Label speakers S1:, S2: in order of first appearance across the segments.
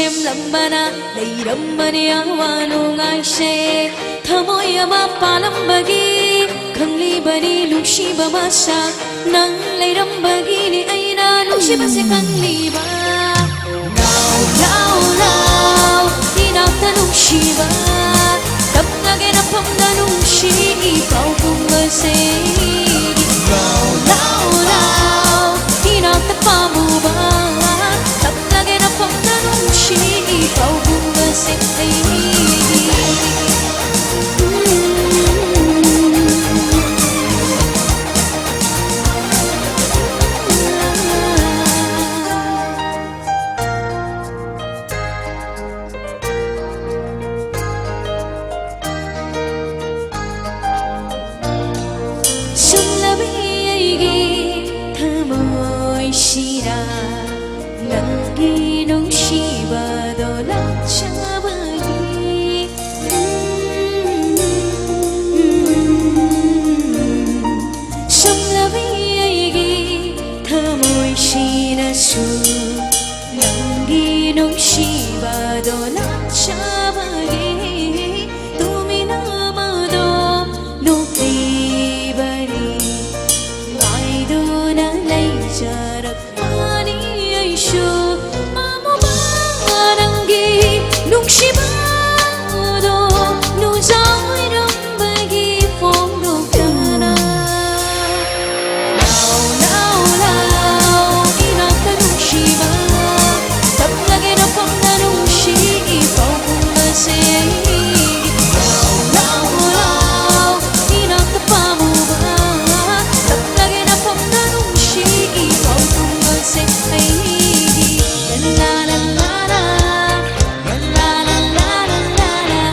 S1: ꯂꯝꯕꯅ ꯂꯩꯔꯝꯕꯅꯤ ꯑꯋꯥ ꯅꯨꯡꯉꯥꯏꯁꯦ ꯊꯃꯣꯏ ꯑꯃ ꯄꯥꯜꯂꯝꯕꯒꯤ ꯈꯪꯂꯤꯕꯅꯤ ꯅꯨꯡꯁꯤꯕ ꯃꯁꯛ ꯅꯪ ꯂꯩꯔꯝꯕꯒꯤꯅꯤ ꯑꯩꯅ ꯅꯨꯡꯁꯤꯕꯁꯦ ꯈꯪꯂꯤꯕ ꯂꯥꯎ ꯂꯥꯎ ꯂꯥꯎ 이나타 nungsiba 땀나게 나펌나 nung시 이파우궁을세 Lao lao lao 이나타 pamuba 땀나게 나펌나 nung시 이파우궁을세 시라 낭기 농시바도 락차바기 somlabi에게 타모이 시라수 낭기 농시바도 락차바기 tum이 남아도 녹디바니 나이도 Jarapani aisho mamubananggi nungshibado nuzairambagi fomrokana Lao lao lao inata nungshiba tapnage na pamna nungshi ipawkumase Lao lao lao inata pamuba tapnage na pamna nungshi say la la la la la la la la la la la la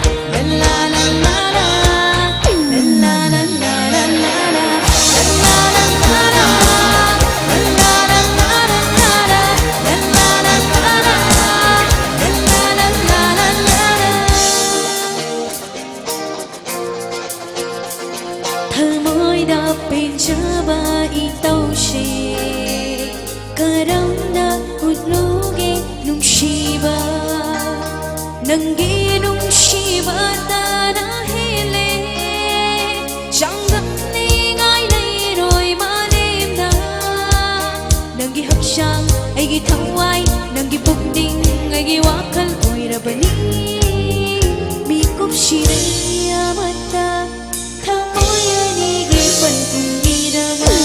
S1: Thơ đã bên chớ ba y tâu she Karamna udlugi nungshiba Nangi nungshiba tana hele Shanggam ni ngay lay rồi malim na Nangi hapshang aigi thawai Nangi bukding aigi wakal oirabani Mi kupshiray amata Thamoyani gipan kungiraga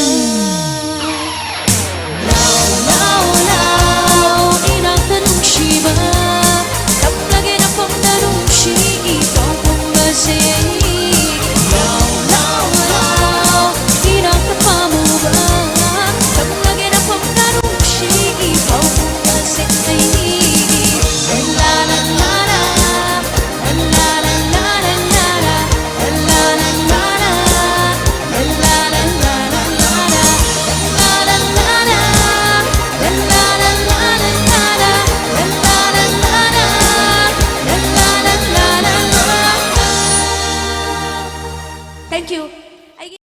S1: Thank you.